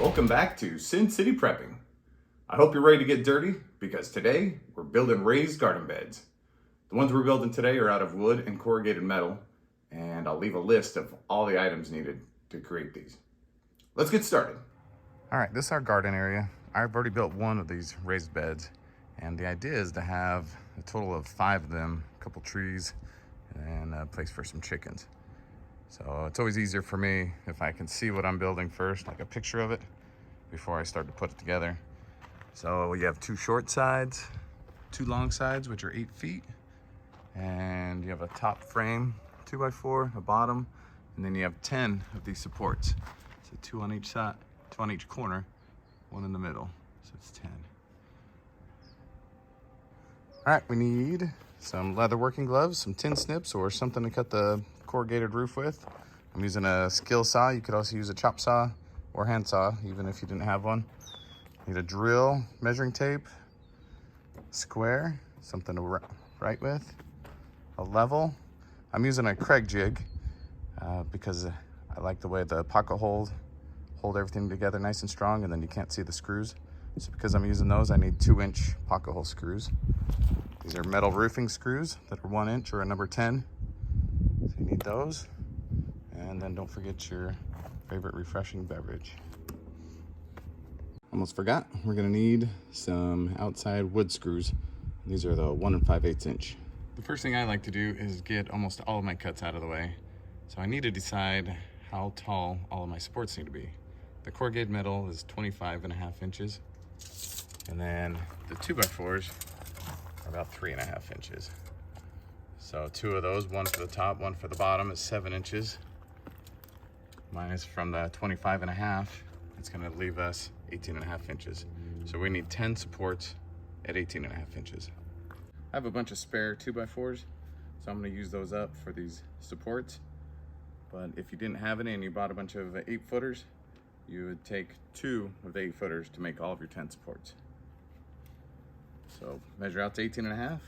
Welcome back to Sin City Prepping. I hope you're ready to get dirty because today we're building raised garden beds. The ones we're building today are out of wood and corrugated metal, and I'll leave a list of all the items needed to create these. Let's get started. All right, this is our garden area. I've already built one of these raised beds, and the idea is to have a total of 5 of them, a couple trees, and a place for some chickens. So it's always easier for me if I can see what I'm building first, like a picture of it, before I start to put it together. So you have 2 short sides, 2 long sides, which are 8 feet, and you have a top frame, 2x4, a bottom, and then you have 10 of these supports. So 2 on each side, 2 on each corner, 1 in the middle, so it's 10. All right, we need some leather working gloves, some tin snips, or something to cut the corrugated roof with. I'm using a skill saw. You could also use a chop saw or hand saw, even if you didn't have one. Need a drill, measuring tape, square, something to write with, a level. I'm using a Kreg Jig because I like the way the pocket holes hold everything together nice and strong, and then you can't see the screws. So because I'm using those, I need 2-inch pocket hole screws. These are metal roofing screws that are 1 inch or a number 10. So you need those. And then don't forget your favorite refreshing beverage. Almost forgot, we're gonna need some outside wood screws. These are the 1 5/8 inch. The first thing I like to do is get almost all of my cuts out of the way. So I need to decide how tall all of my supports need to be. The corrugated metal is 25.5 inches. And then the 2x4s are about 3.5 inches. So 2 of those, 1 for the top, 1 for the bottom, is 7 inches. Minus from the 25.5, it's gonna leave us 18.5 inches. So we need 10 supports at 18.5 inches. I have a bunch of spare 2x4s, so I'm gonna use those up for these supports. But if you didn't have any and you bought a bunch of 8-footers, you would take 2 of the 8-footers to make all of your 10 supports. So measure out to 18.5.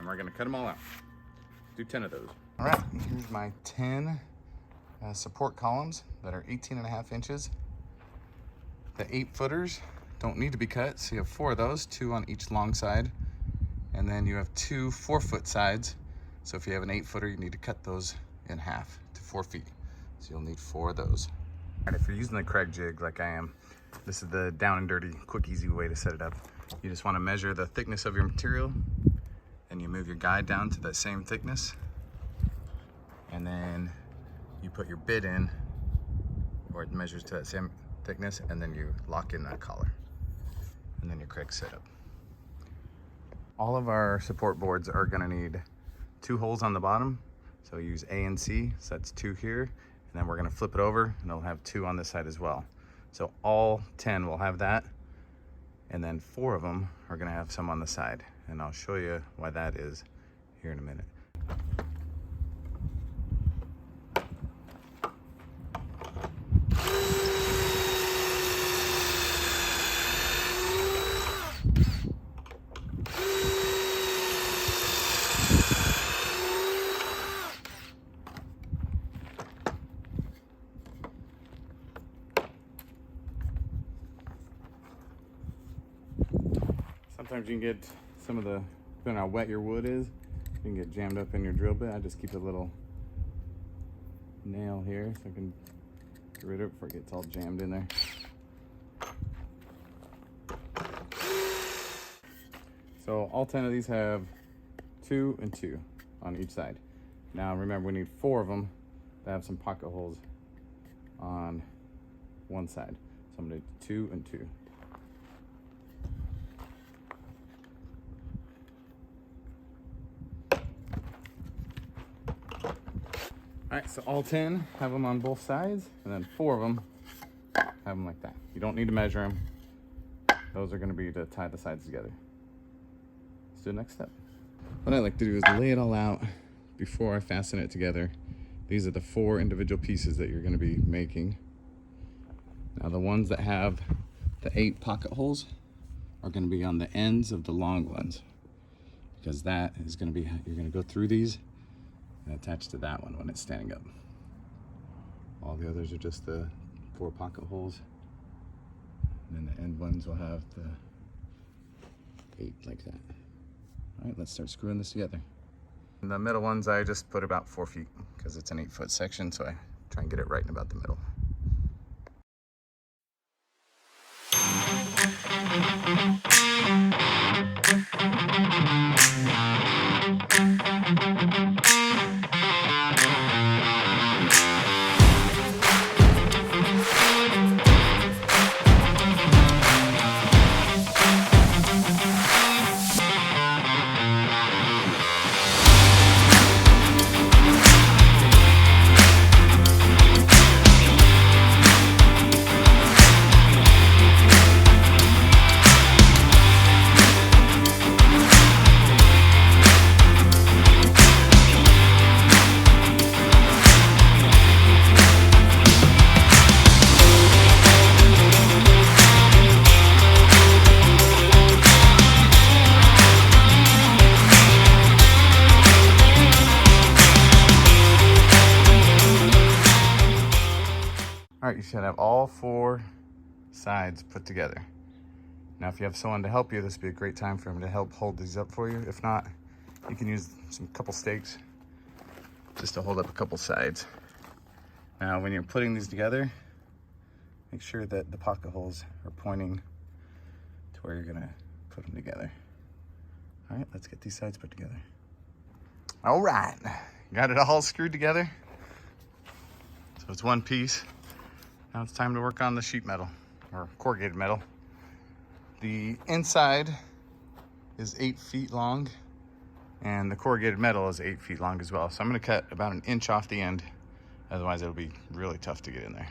We're gonna cut them all out. Do 10 of those. All right, here's my 10 support columns that are 18.5 inches. The 8-footers don't need to be cut, so you have 4 of those, 2 on each long side. And then you have 2 4-foot sides. So if you have an 8-footer, you need to cut those in half to 4 feet. So you'll need 4 of those. All right, if you're using the Kreg Jig like I am, this is the down and dirty, quick, easy way to set it up. You just wanna measure the thickness of your material, and you move your guide down to that same thickness, and then you put your bit in where it measures to that same thickness, and then you lock in that collar, and then your Kreg's set up. All of our support boards are gonna need 2 holes on the bottom, so use A and C, so that's 2 here, and then we're gonna flip it over and it'll have 2 on this side as well. So all 10 will have that, and then 4 of them are gonna have some on the side. And I'll show you why that is here in a minute. Sometimes you can get some of the, depending on how wet your wood is, you can get jammed up in your drill bit. I just keep a little nail here so I can get rid of it before it gets all jammed in there. So all 10 of these have 2 and 2 on each side. Now remember, we need 4 of them to have some pocket holes on one side. So I'm gonna do 2 and 2. All right, so all 10 have them on both sides, and then 4 of them have them like that. You don't need to measure them. Those are going to be to tie the sides together. Let's do the next step. What I like to do is lay it all out before I fasten it together. These are the 4 individual pieces that you're going to be making. Now the ones that have the 8 pocket holes are going to be on the ends of the long ones, because that is going to be, you're going to go through these and attach to that one when it's standing up. All the others are just the 4 pocket holes, and then the end ones will have the 8 like that. All right, let's start screwing this together. And the middle ones I just put about 4 feet because it's an 8-foot section, so I try and get it right in about the middle. All right, you should have all 4 sides put together. Now, if you have someone to help you, this would be a great time for them to help hold these up for you. If not, you can use some couple stakes just to hold up a couple sides. Now, when you're putting these together, make sure that the pocket holes are pointing to where you're gonna put them together. All right, let's get these sides put together. All right, got it all screwed together. So it's one piece. Now it's time to work on the sheet metal, or corrugated metal. The inside is 8 feet long, and the corrugated metal is 8 feet long as well. So I'm gonna cut about 1 inch off the end, otherwise it'll be really tough to get in there.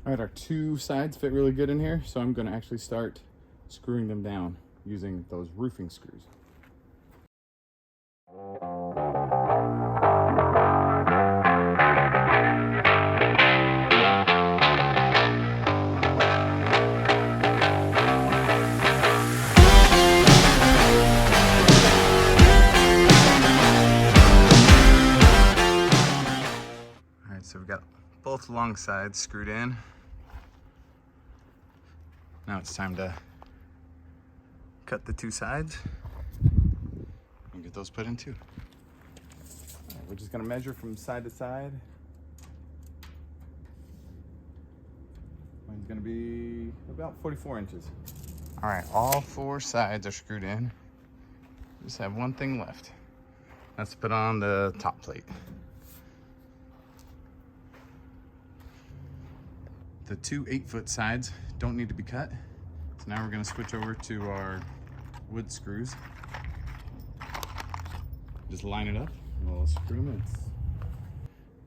All right, our 2 sides fit really good in here, so I'm gonna actually start screwing them down using those roofing screws. All right, so we've got both long sides screwed in. Now it's time to cut the 2 sides and get those put in too. All right, we're just gonna measure from side to side. Mine's gonna be about 44 inches. All right, all 4 sides are screwed in. Just have one thing left. That's to put on the top plate. The 2 8-foot sides don't need to be cut. So now we're gonna switch over to our wood screws. Just line it up and we'll screw them in.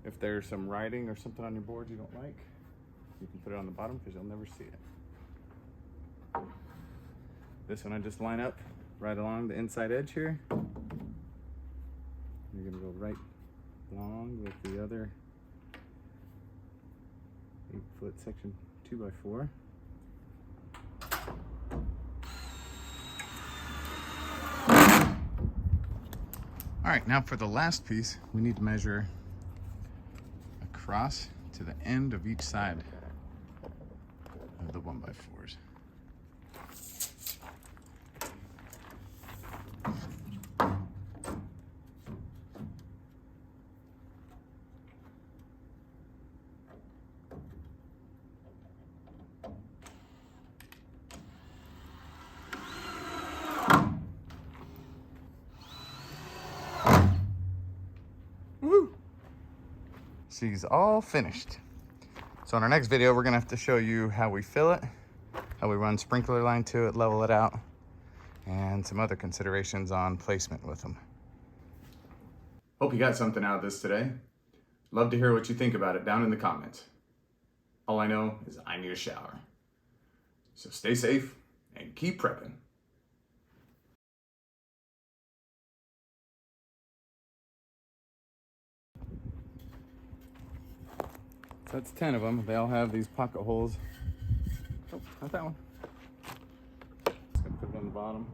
If there's some writing or something on your board you don't like, you can put it on the bottom because you'll never see it. This one I just line up right along the inside edge here. You're gonna go right along with the other 8-foot section 2x4. All right, now for the last piece, we need to measure across to the end of each side of the 1x4s. Woo! She's all finished. So in our next video, we're gonna have to show you how we fill it, how we run sprinkler line to it, level it out, and some other considerations on placement with them. Hope you got something out of this today. Love to hear what you think about it down in the comments. All I know is I need a shower. So stay safe and keep prepping. So that's 10 of them. They all have these pocket holes. Oh, not that one. Just gonna put it on the bottom.